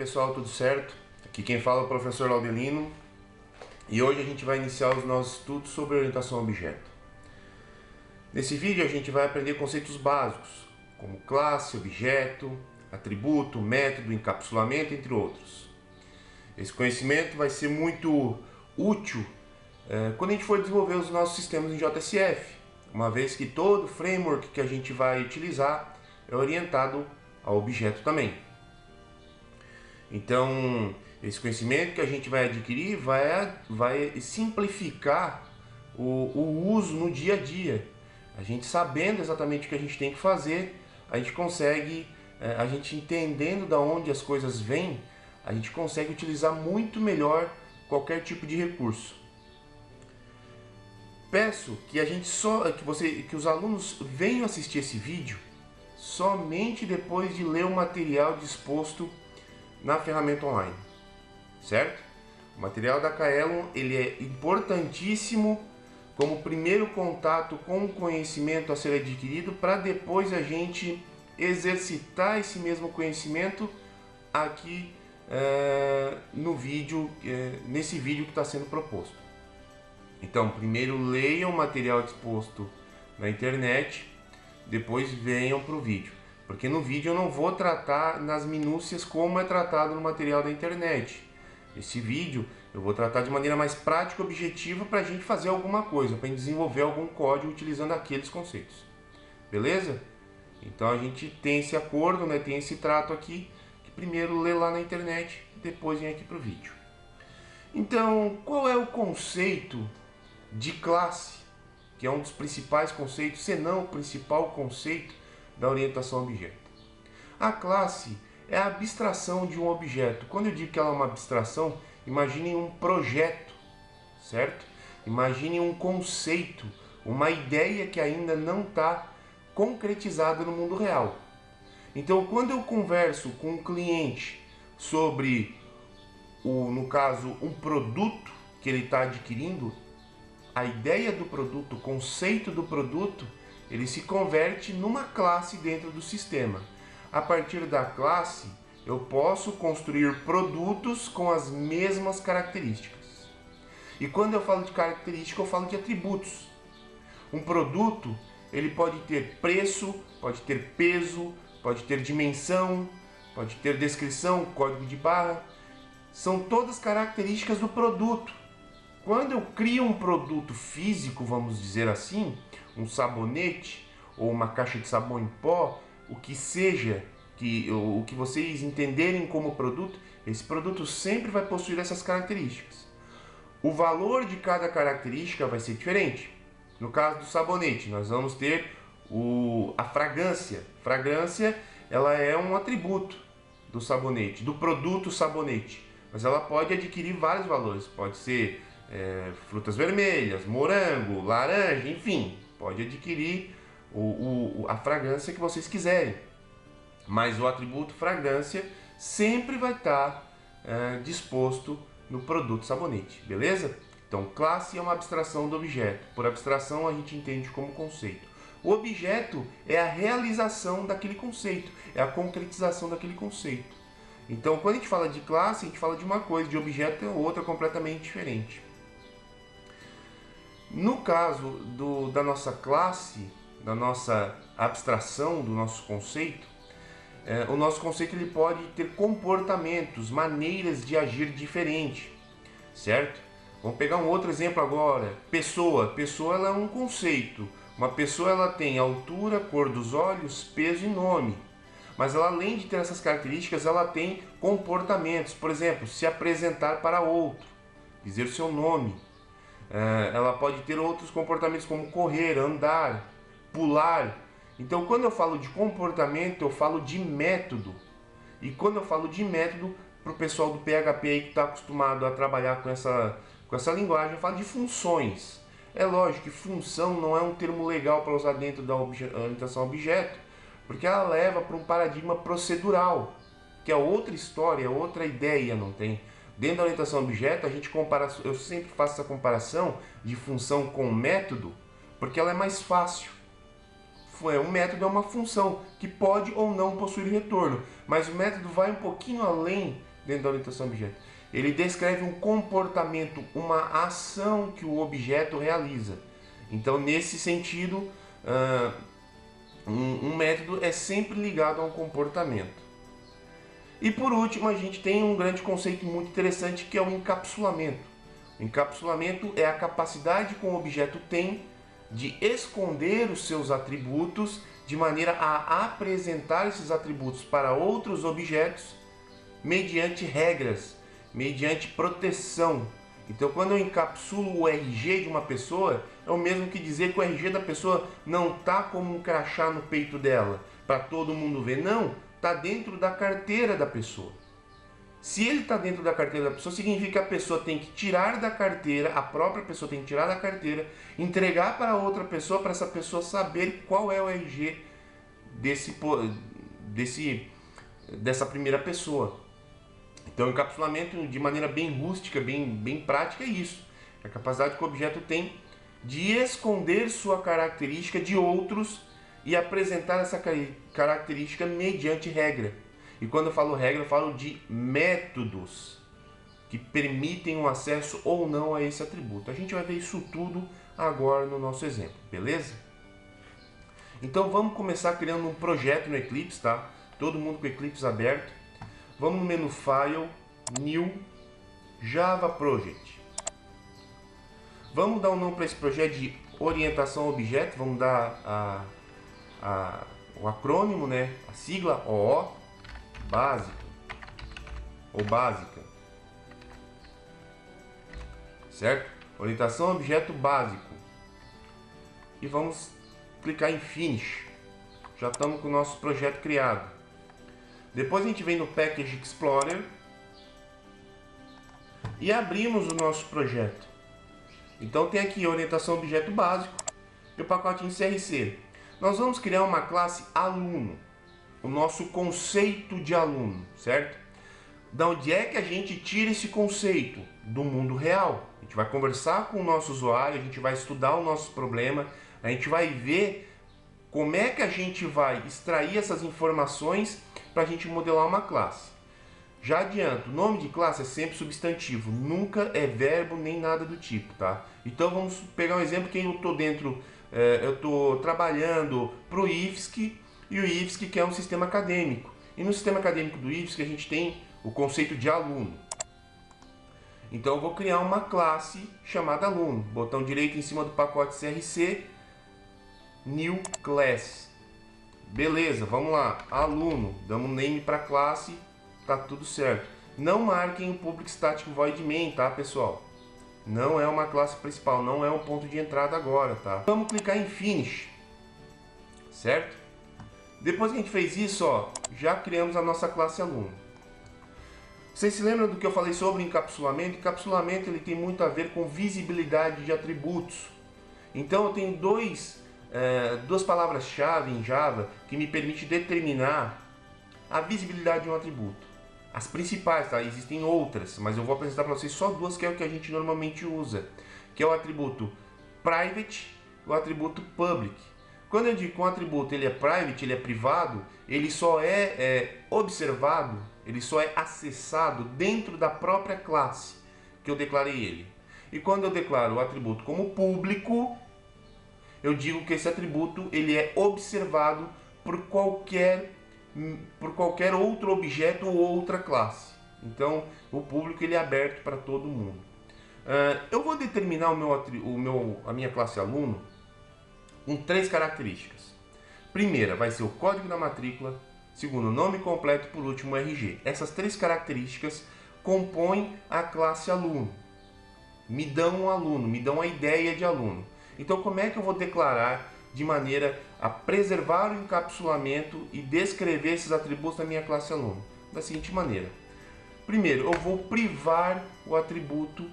pessoal, tudo certo? Aqui quem fala é o professor Laudelino e hoje a gente vai iniciar os nossos estudos sobre orientação a objeto. Nesse vídeo a gente vai aprender conceitos básicos, como classe, objeto, atributo, método, encapsulamento, entre outros. Esse conhecimento vai ser muito útil quando a gente for desenvolver os nossos sistemas em JSF, uma vez que todo framework que a gente vai utilizar é orientado ao objeto também. Então, esse conhecimento que a gente vai adquirir vai simplificar o uso no dia a dia. A gente sabendo exatamente o que a gente tem que fazer, a gente consegue, a gente entendendo da onde as coisas vêm, a gente consegue utilizar muito melhor qualquer tipo de recurso. Peço que que os alunos venham assistir esse vídeo somente depois de ler o material disposto na ferramenta online, certo? O material da Kaelon ele é importantíssimo como primeiro contato com o conhecimento a ser adquirido para depois a gente exercitar esse mesmo conhecimento aqui no vídeo, nesse vídeo que está sendo proposto. Então, primeiro leiam o material disposto na internet, depois venham para o vídeo. Porque no vídeo eu não vou tratar nas minúcias como é tratado no material da internet. Esse vídeo eu vou tratar de maneira mais prática e objetiva para a gente fazer alguma coisa, para desenvolver algum código utilizando aqueles conceitos. Beleza? Então a gente tem esse acordo, né? Tem esse trato aqui, que primeiro lê lá na internet, depois vem aqui para o vídeo. Então, qual é o conceito de classe, que é um dos principais conceitos, se não o principal conceito da orientação a objeto? A classe é a abstração de um objeto. Quando eu digo que ela é uma abstração, imaginem um projeto, certo? Imaginem um conceito, uma ideia que ainda não está concretizada no mundo real. Então, quando eu converso com um cliente sobre, no caso, um produto que ele está adquirindo, a ideia do produto, o conceito do produto, ele se converte numa classe dentro do sistema. A partir da classe, eu posso construir produtos com as mesmas características. E quando eu falo de característica, eu falo de atributos. Um produto, ele pode ter preço, pode ter peso, pode ter dimensão, pode ter descrição, código de barra. São todas características do produto. Quando eu crio um produto físico, vamos dizer assim, um sabonete ou uma caixa de sabão em pó, o que seja, o que vocês entenderem como produto, esse produto sempre vai possuir essas características. O valor de cada característica vai ser diferente. No caso do sabonete, nós vamos ter a fragrância. Fragrância, ela é um atributo do sabonete, do produto sabonete, mas ela pode adquirir vários valores. Pode ser frutas vermelhas, morango, laranja, enfim, pode adquirir a fragrância que vocês quiserem, mas o atributo fragrância sempre vai estar disposto no produto sabonete, beleza? Então, classe é uma abstração do objeto. Por abstração a gente entende como conceito. O objeto é a realização daquele conceito, é a concretização daquele conceito. Então, quando a gente fala de classe, a gente fala de uma coisa, de objeto é outra completamente diferente. No caso da nossa classe, da nossa abstração, do nosso conceito, o nosso conceito ele pode ter comportamentos, maneiras de agir diferente, certo? Vamos pegar um outro exemplo agora. Pessoa. Pessoa ela é um conceito. Uma pessoa ela tem altura, cor dos olhos, peso e nome. Mas ela, além de ter essas características, ela tem comportamentos. Por exemplo, se apresentar para outro, dizer o seu nome. Ela pode ter outros comportamentos como correr, andar, pular. Então, quando eu falo de comportamento, eu falo de método. E quando eu falo de método, para o pessoal do PHP aí que está acostumado a trabalhar com essa linguagem, eu falo de funções. É lógico que função não é um termo legal para usar dentro da orientação a objeto, porque ela leva para um paradigma procedural, que é outra história, outra ideia, não tem? Dentro da orientação a objeto, a gente compara, eu sempre faço essa comparação de função com método, porque ela é mais fácil. Um método é uma função que pode ou não possuir retorno, mas o método vai um pouquinho além dentro da orientação a objeto? Ele descreve um comportamento, uma ação que o objeto realiza. Então, nesse sentido, um método é sempre ligado a um comportamento. E por último, a gente tem um grande conceito muito interessante que é o encapsulamento. O encapsulamento é a capacidade que um objeto tem de esconder os seus atributos de maneira a apresentar esses atributos para outros objetos mediante regras, mediante proteção. Então, quando eu encapsulo o RG de uma pessoa, é o mesmo que dizer que o RG da pessoa não está como um crachá no peito dela, para todo mundo ver. Não, está dentro da carteira da pessoa. Se ele está dentro da carteira da pessoa, significa que a pessoa tem que tirar da carteira, a própria pessoa tem que tirar da carteira, entregar para outra pessoa, para essa pessoa saber qual é o RG dessa primeira pessoa. Então, o encapsulamento, de maneira bem rústica, bem prática, é isso. É a capacidade que o objeto tem de esconder sua característica de outros e apresentar essa característica mediante regra. E quando eu falo regra, eu falo de métodos que permitem o acesso ou não a esse atributo. A gente vai ver isso tudo agora no nosso exemplo, beleza? Então vamos começar criando um projeto no Eclipse, tá? Todo mundo com o Eclipse aberto. Vamos no menu File, New, Java Project. Vamos dar um nome para esse projeto de orientação a objeto. Vamos dar o acrônimo, né? A sigla OO, básico ou básica, certo? Orientação a objeto básico. E vamos clicar em Finish. Já estamos com o nosso projeto criado. Depois a gente vem no Package Explorer e abrimos o nosso projeto. Então tem aqui a orientação a objeto básico e o pacotinho CRC. Nós vamos criar uma classe aluno, o nosso conceito de aluno, certo? Da onde é que a gente tira esse conceito? Do mundo real. A gente vai conversar com o nosso usuário, a gente vai estudar o nosso problema, a gente vai ver como é que a gente vai extrair essas informações para a gente modelar uma classe. Já adianto, o nome de classe é sempre substantivo, nunca é verbo nem nada do tipo, tá? Então vamos pegar um exemplo que eu estou dentro, eu estou trabalhando para o IFSC, e o IFSC que é um sistema acadêmico. E no sistema acadêmico do IFSC a gente tem o conceito de aluno. Então eu vou criar uma classe chamada aluno. Botão direito em cima do pacote CRC, New Class. Beleza, vamos lá. Aluno, damos name para a classe, tá tudo certo. Não marquem o Public Static Void Main, tá, pessoal? Não é uma classe principal, não é um ponto de entrada agora, tá? Vamos clicar em Finish, certo? Depois que a gente fez isso, ó, já criamos a nossa classe aluno. Vocês se lembram do que eu falei sobre encapsulamento? Encapsulamento ele tem muito a ver com visibilidade de atributos. Então eu tenho duas palavras-chave em Java que me permitem determinar a visibilidade de um atributo. As principais, tá? Existem outras, mas eu vou apresentar para vocês só duas que é o que a gente normalmente usa, que é o atributo private e o atributo public. Quando eu digo que um atributo ele é private, ele é privado, ele só é observado, ele só é acessado dentro da própria classe que eu declarei ele. E quando eu declaro o atributo como público, eu digo que esse atributo ele é observado por qualquer outro objeto ou outra classe. Então, o público ele é aberto para todo mundo. Eu vou determinar a minha classe aluno com 3 características. Primeira vai ser o código da matrícula, segundo, o nome completo, por último, o RG. Essas 3 características compõem a classe aluno. Me dão um aluno, me dão a ideia de aluno. Então, como é que eu vou declarar de maneira a preservar o encapsulamento e descrever esses atributos da minha classe aluno? Da seguinte maneira. Primeiro, eu vou privar o atributo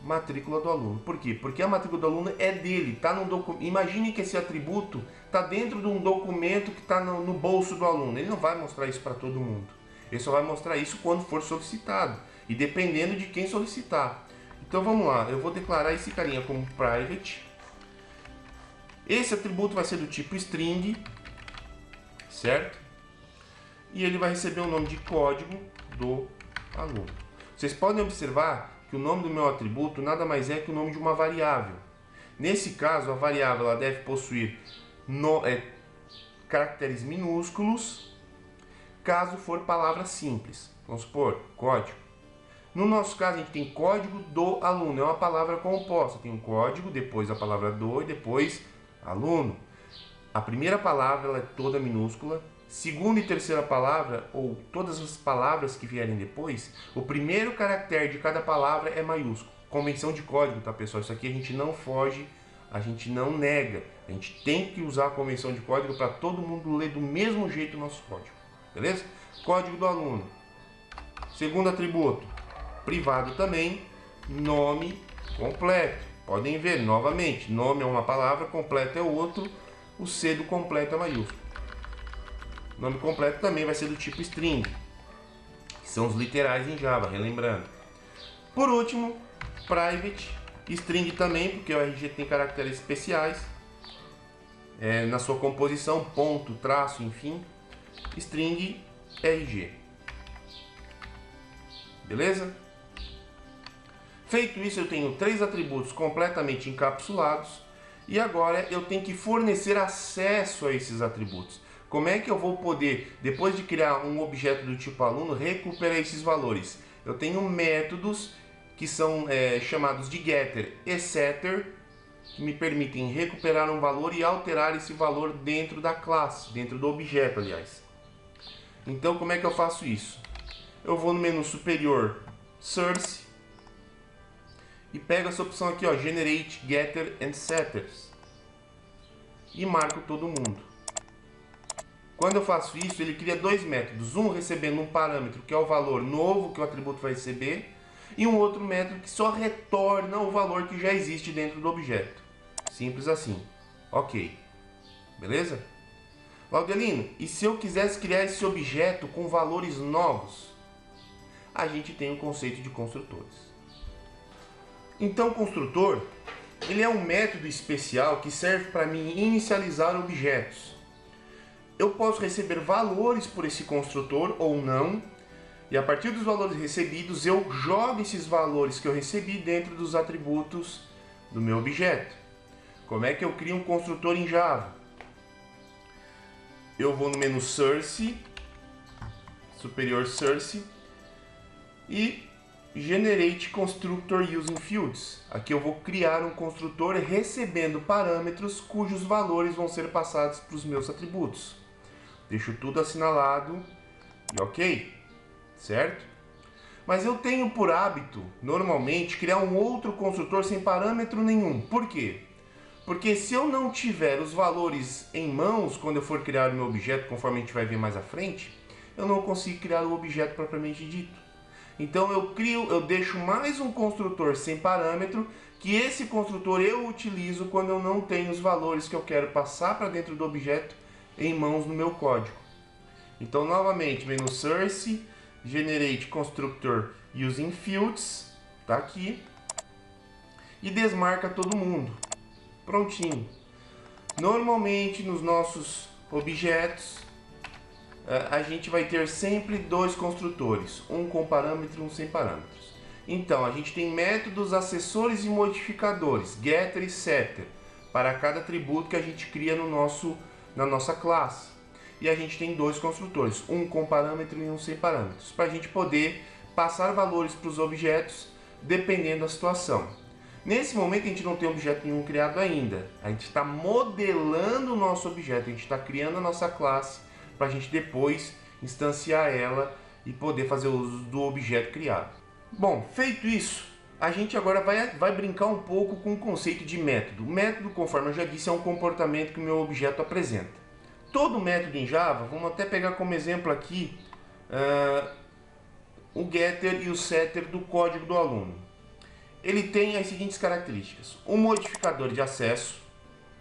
matrícula do aluno. Por quê? Porque a matrícula do aluno é dele, tá no documento. Imagine que esse atributo está dentro de um documento que está no bolso do aluno. Ele não vai mostrar isso para todo mundo. Ele só vai mostrar isso quando for solicitado e dependendo de quem solicitar. Então vamos lá, eu vou declarar esse carinha como private. Esse atributo vai ser do tipo string, certo? E ele vai receber o nome de código do aluno. Vocês podem observar que o nome do meu atributo nada mais é que o nome de uma variável. Nesse caso, a variável ela deve possuir caracteres minúsculos, caso for palavra simples. Vamos supor, código. No nosso caso, a gente tem código do aluno, é uma palavra composta. Tem um código, depois a palavra do e depois aluno. A primeira palavra ela é toda minúscula. Segunda e terceira palavra, ou todas as palavras que vierem depois, o primeiro caractere de cada palavra é maiúsculo. Convenção de código, tá, pessoal? Isso aqui a gente não foge, a gente não nega. A gente tem que usar a convenção de código para todo mundo ler do mesmo jeito o nosso código. Beleza? Código do aluno. Segundo atributo, privado também, nome completo. Podem ver, novamente, nome é uma palavra, completo é outro, o C do completo é maiúsculo. Nome completo também vai ser do tipo string, que são os literais em Java, relembrando. Por último, private, string também, porque o RG tem caracteres especiais na sua composição, ponto, traço, enfim. String RG. Beleza? Feito isso, eu tenho 3 atributos completamente encapsulados e agora eu tenho que fornecer acesso a esses atributos. Como é que eu vou poder, depois de criar um objeto do tipo aluno, recuperar esses valores? Eu tenho métodos que são chamados de getter e setter, que me permitem recuperar um valor e alterar esse valor dentro da classe, dentro do objeto, aliás. Então, como é que eu faço isso? Eu vou no menu superior, Source, e pego essa opção aqui, ó, Generate Getter and Setters, e marco todo mundo. Quando eu faço isso, ele cria 2 métodos, um recebendo um parâmetro que é o valor novo que o atributo vai receber, e um outro método que só retorna o valor que já existe dentro do objeto. Simples assim. Ok. Beleza? Laudelino, e se eu quisesse criar esse objeto com valores novos? A gente tem o conceito de construtores. Então, o construtor, ele é um método especial que serve para mim inicializar objetos. Eu posso receber valores por esse construtor ou não, e a partir dos valores recebidos eu jogo esses valores que eu recebi dentro dos atributos do meu objeto. Como é que eu crio um construtor em Java? Eu vou no menu Source, superior Source, e Generate Constructor Using Fields. Aqui eu vou criar um construtor recebendo parâmetros cujos valores vão ser passados para os meus atributos. Deixo tudo assinalado e ok, certo? Mas eu tenho por hábito, normalmente, criar um outro construtor sem parâmetro nenhum. Por quê? Porque se eu não tiver os valores em mãos quando eu for criar o meu objeto, conforme a gente vai ver mais à frente, eu não consigo criar o objeto propriamente dito. Então eu deixo mais um construtor sem parâmetro, que esse construtor eu utilizo quando eu não tenho os valores que eu quero passar para dentro do objeto em mãos no meu código. Então, novamente, menu Source, Generate Constructor Using Fields, tá aqui, e desmarca todo mundo. Prontinho. Normalmente, nos nossos objetos, a gente vai ter sempre 2 construtores, um com parâmetro e um sem parâmetros. Então, a gente tem métodos acessores e modificadores, getter e setter, para cada atributo que a gente cria na nossa classe. E a gente tem 2 construtores, um com parâmetro e um sem parâmetros, para a gente poder passar valores para os objetos dependendo da situação. Nesse momento a gente não tem objeto nenhum criado ainda, a gente está modelando o nosso objeto, a gente está criando a nossa classe para a gente depois instanciar ela e poder fazer uso do objeto criado. Bom, feito isso, a gente agora vai brincar um pouco com o conceito de método. O método, conforme eu já disse, é um comportamento que o meu objeto apresenta. Todo método em Java, vamos até pegar como exemplo aqui o getter e o setter do código do aluno. Ele tem as seguintes características: um modificador de acesso,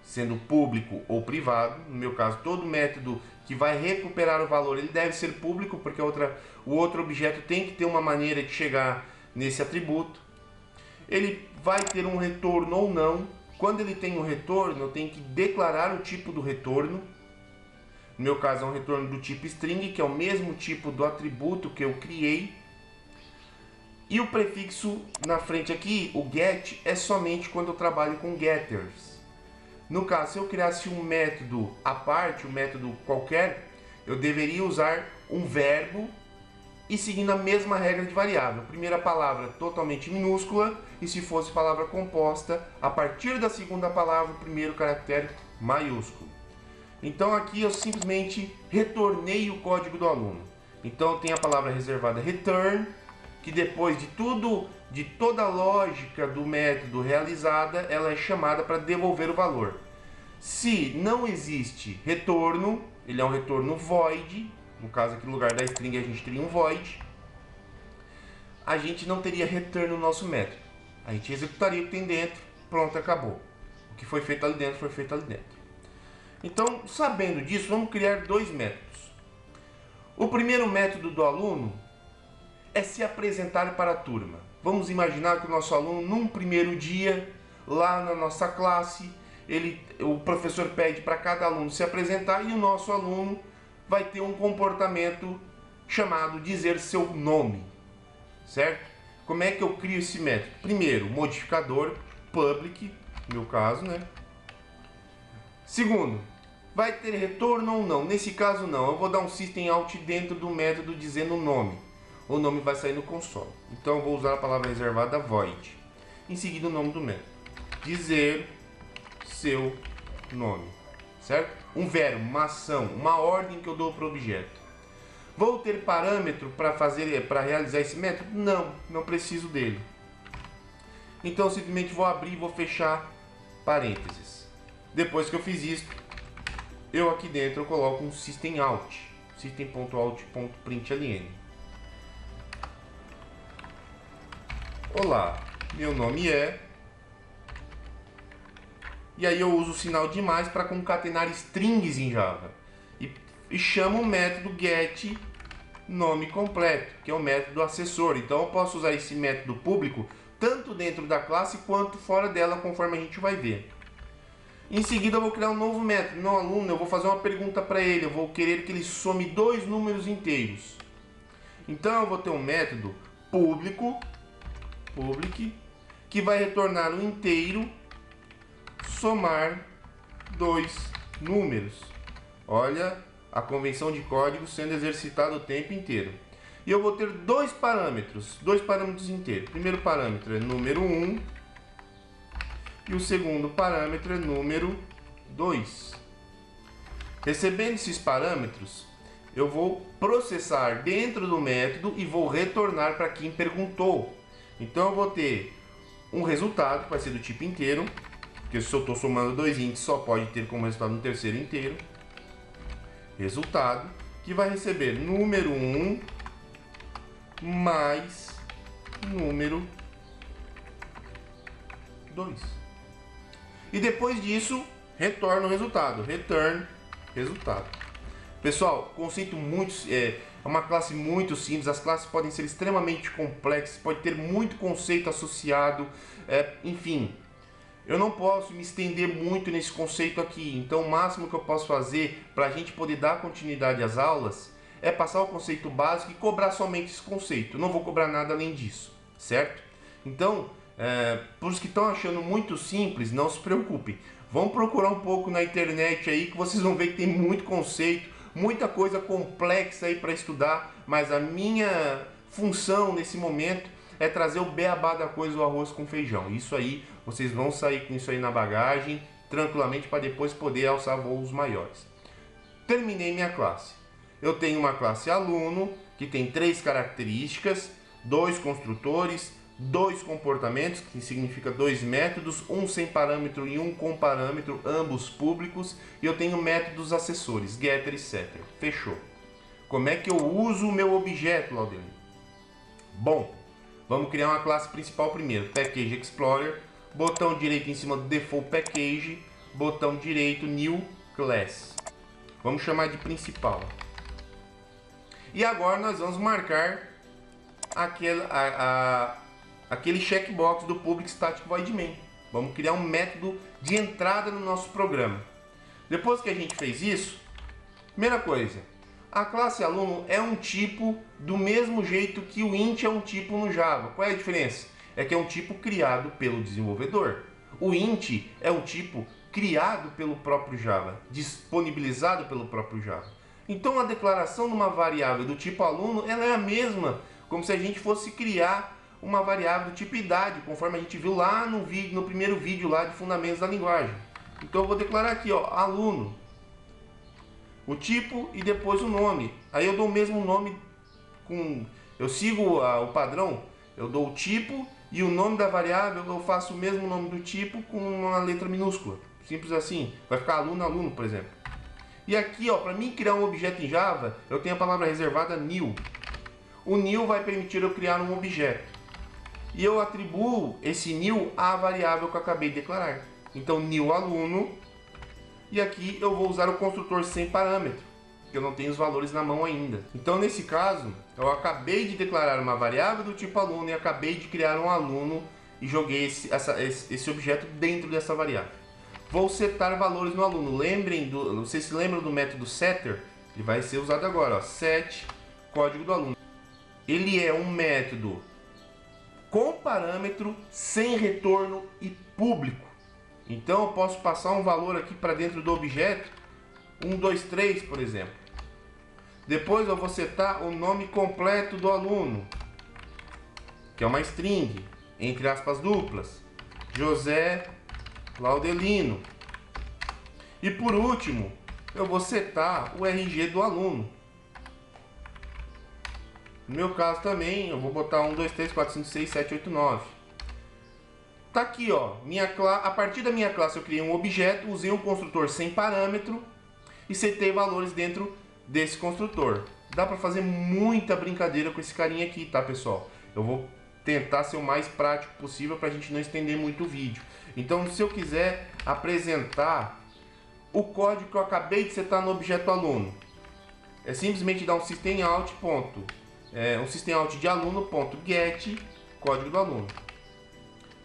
sendo público ou privado. No meu caso, todo método que vai recuperar o valor ele deve ser público, porque o outro objeto tem que ter uma maneira de chegar nesse atributo. Ele vai ter um retorno ou não. Quando ele tem um retorno, eu tenho que declarar o tipo do retorno. No meu caso é um retorno do tipo string, que é o mesmo tipo do atributo que eu criei. E o prefixo na frente aqui, o get, é somente quando eu trabalho com getters. No caso, se eu criasse um método à parte, um método qualquer, eu deveria usar um verbo e seguindo a mesma regra de variável. Primeira palavra totalmente minúscula e se fosse palavra composta, a partir da segunda palavra, o primeiro caractere maiúsculo. Então aqui eu simplesmente retornei o código do aluno. Então tem a palavra reservada return, que depois de toda a lógica do método realizada, ela é chamada para devolver o valor. Se não existe retorno, ele é um retorno void, no caso aqui no lugar da string a gente teria um void, a gente não teria return no nosso método. A gente executaria o que tem dentro, pronto, acabou. O que foi feito ali dentro, foi feito ali dentro. Então, sabendo disso, vamos criar dois métodos. O primeiro método do aluno é se apresentar para a turma. Vamos imaginar que o nosso aluno, num primeiro dia, lá na nossa classe, o professor pede para cada aluno se apresentar e o nosso aluno vai ter um comportamento chamado dizer seu nome, certo? Como é que eu crio esse método? Primeiro, modificador public, no meu caso, né? Segundo, vai ter retorno ou não? Nesse caso não, eu vou dar um system out dentro do método dizendo o nome. O nome vai sair no console. Então eu vou usar a palavra reservada void. Em seguida o nome do método. Dizer seu nome, certo? Um verbo, uma ação, uma ordem que eu dou para o objeto. Vou ter parâmetro para realizar esse método? Não, não preciso dele. Então eu simplesmente vou abrir e vou fechar parênteses. Depois que eu fiz isso, eu aqui dentro eu coloco um system out, system.out.println. Olá, meu nome é... E aí eu uso o sinal de mais para concatenar strings em Java. E chamo o método get nome completo, que é o método acessor. Então eu posso usar esse método público tanto dentro da classe quanto fora dela, conforme a gente vai ver. Em seguida eu vou criar um novo método. Meu aluno, eu vou fazer uma pergunta para ele. Eu vou querer que ele some dois números inteiros. Então eu vou ter um método público, public, que vai retornar um inteiro, somar dois números. Olha a convenção de código sendo exercitada o tempo inteiro. E eu vou ter dois parâmetros inteiros. O primeiro parâmetro é número 1 e o segundo parâmetro é número 2. Recebendo esses parâmetros, eu vou processar dentro do método e vou retornar para quem perguntou. Então eu vou ter um resultado que vai ser do tipo inteiro, porque se eu estou somando dois índices, só pode ter como resultado um terceiro inteiro. Resultado, que vai receber número 1 mais número 2. E depois disso, retorna o resultado. Return resultado. Pessoal, conceito muito... É uma classe muito simples. As classes podem ser extremamente complexas, pode ter muito conceito associado. Enfim, eu não posso me estender muito nesse conceito aqui. Então o máximo que eu posso fazer para a gente poder dar continuidade às aulas é passar o conceito básico e cobrar somente esse conceito. Eu não vou cobrar nada além disso, certo? Então, para os que estão achando muito simples, não se preocupem. Vão procurar um pouco na internet aí que vocês vão ver que tem muito conceito, muita coisa complexa aí para estudar, mas a minha função nesse momento é trazer o beabá da coisa, o arroz com feijão. Isso aí, vocês vão sair com isso aí na bagagem, tranquilamente, para depois poder alçar voos maiores. Terminei minha classe. Eu tenho uma classe aluno, que tem 3 características, 2 construtores, 2 comportamentos, que significa 2 métodos, um sem parâmetro e um com parâmetro, ambos públicos, e eu tenho métodos acessores, getter e setter. Fechou. Como é que eu uso o meu objeto, Laudelino? Bom, vamos criar uma classe principal primeiro, Package Explorer, botão direito em cima do Default Package, botão direito New Class. Vamos chamar de principal. E agora nós vamos marcar aquele checkbox do Public Static Void Main. Vamos criar um método de entrada no nosso programa. Depois que a gente fez isso, primeira coisa, A classe aluno é um tipo do mesmo jeito que o int é um tipo no Java. Qual é a diferença? É que é um tipo criado pelo desenvolvedor. O int é um tipo criado pelo próprio Java, disponibilizado pelo próprio Java. Então a declaração de uma variável do tipo aluno, ela é a mesma, como se a gente fosse criar uma variável do tipo idade, conforme a gente viu lá no vídeo, no primeiro vídeo lá de fundamentos da linguagem. Então eu vou declarar aqui, ó, aluno, o tipo e depois o nome. Aí eu dou o mesmo nome eu sigo o padrão, eu dou o tipo e o nome da variável, eu faço o mesmo nome do tipo com uma letra minúscula. Simples assim. Vai ficar aluno, aluno, por exemplo. E aqui, ó, para mim criar um objeto em Java, eu tenho a palavra reservada new. O new vai permitir eu criar um objeto. E eu atribuo esse new à variável que eu acabei de declarar. Então, new aluno. E aqui eu vou usar o construtor sem parâmetro, porque eu não tenho os valores na mão ainda. Então, nesse caso, eu acabei de declarar uma variável do tipo aluno e acabei de criar um aluno e joguei esse objeto dentro dessa variável. Vou setar valores no aluno. Vocês se lembram do método setter? Ele vai ser usado agora, ó, set código do aluno. Ele é um método com parâmetro, sem retorno e público. Então eu posso passar um valor aqui para dentro do objeto, 1, 2, 3, por exemplo. Depois eu vou setar o nome completo do aluno, que é uma string, entre aspas duplas, José Laudelino. E por último, eu vou setar o RG do aluno. No meu caso também, eu vou botar 1, 2, 3, 4, 5, 6, 7, 8, 9. Tá aqui, ó, a partir da minha classe eu criei um objeto, usei um construtor sem parâmetro e setei valores dentro desse construtor. Dá para fazer muita brincadeira com esse carinha aqui, tá, pessoal? Eu vou tentar ser o mais prático possível para a gente não estender muito o vídeo. Então, se eu quiser apresentar o código que eu acabei de setar no objeto aluno, é simplesmente dar um systemout, um systemout de aluno.get código do aluno.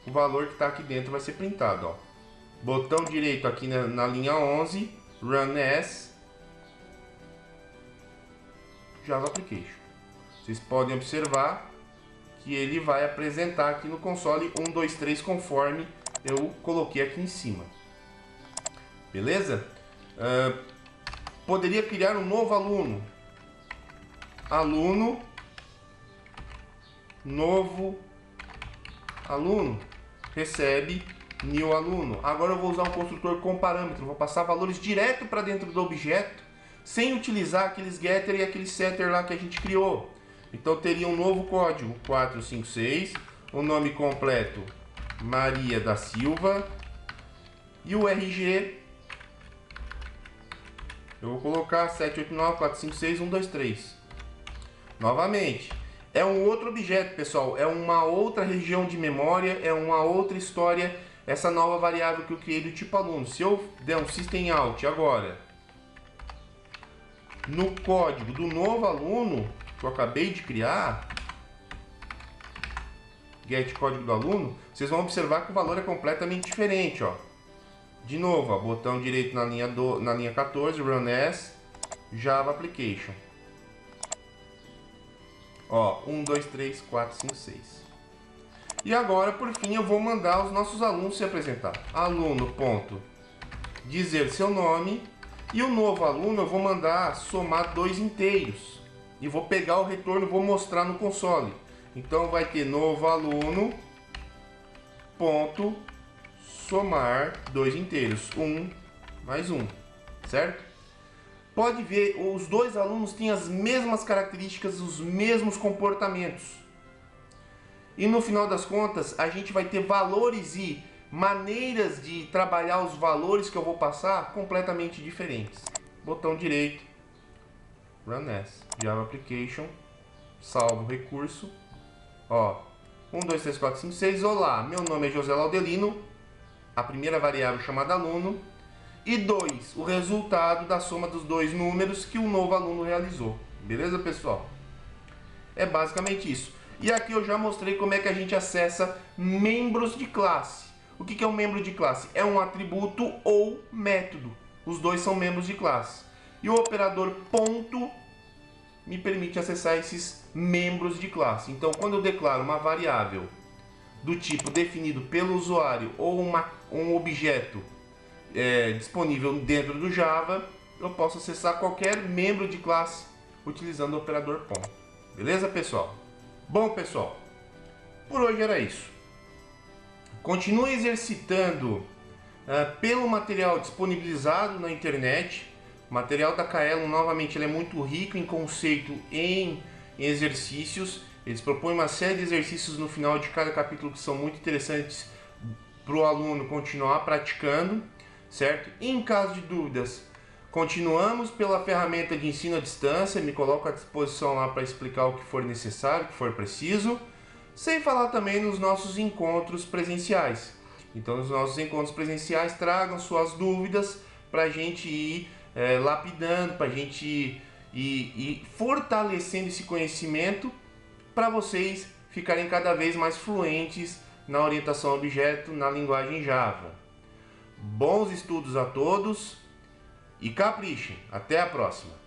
O valor que está aqui dentro vai ser printado, ó. Botão direito aqui na linha 11, run as Java Application. Vocês podem observar que ele vai apresentar aqui no console 1, 2, 3 conforme eu coloquei aqui em cima. Beleza? Poderia criar um novo aluno. Aluno, novo aluno, recebe new aluno. Agora eu vou usar um construtor com parâmetro, vou passar valores direto para dentro do objeto, sem utilizar aqueles getter e aquele setter lá que a gente criou. Então teria um novo código, 456, o nome completo Maria da Silva e o RG eu vou colocar 789456123. Novamente, é um outro objeto, pessoal, é uma outra região de memória, é uma outra história, essa nova variável que eu criei do tipo aluno. Se eu der um systemout agora no código do novo aluno que eu acabei de criar, get código do aluno, vocês vão observar que o valor é completamente diferente, ó. De novo, ó, botão direito na linha 14, run as Java Application. Ó, 1, 2, 3, 4, 5, 6. E agora, por fim, eu vou mandar os nossos alunos se apresentar. Aluno, ponto, dizer seu nome. E o novo aluno eu vou mandar somar 2 inteiros. E vou pegar o retorno e vou mostrar no console. Então vai ter novo aluno, ponto, somar 2 inteiros. 1 mais 1, certo? Pode ver, os dois alunos têm as mesmas características, os mesmos comportamentos. E no final das contas, a gente vai ter valores e maneiras de trabalhar os valores que eu vou passar completamente diferentes. Botão direito, run as, Java Application, salvo o recurso. Ó, 1, 2, 3, 4, 5, 6, olá, meu nome é José Laudelino, a primeira variável chamada aluno. E 2, o resultado da soma dos 2 números que o novo aluno realizou. Beleza, pessoal? É basicamente isso. E aqui eu já mostrei como é que a gente acessa membros de classe. O que é um membro de classe? É um atributo ou método. Os dois são membros de classe. E o operador ponto me permite acessar esses membros de classe. Então, quando eu declaro uma variável do tipo definido pelo usuário ou um objeto disponível dentro do Java, eu posso acessar qualquer membro de classe utilizando o operador ponto. Beleza, pessoal? Bom, pessoal, por hoje era isso. Continue exercitando pelo material disponibilizado na internet. O material da Kaelon, novamente, ele é muito rico em conceito, em exercícios. Eles propõem uma série de exercícios no final de cada capítulo que são muito interessantes para o aluno continuar praticando, certo? E em caso de dúvidas, continuamos pela ferramenta de ensino à distância. Me coloco à disposição lá para explicar o que for necessário, o que for preciso. Sem falar também nos nossos encontros presenciais. Então, nos nossos encontros presenciais, tragam suas dúvidas para a gente ir lapidando, para a gente ir fortalecendo esse conhecimento para vocês ficarem cada vez mais fluentes na orientação a objeto na linguagem Java. Bons estudos a todos e caprichem! Até a próxima!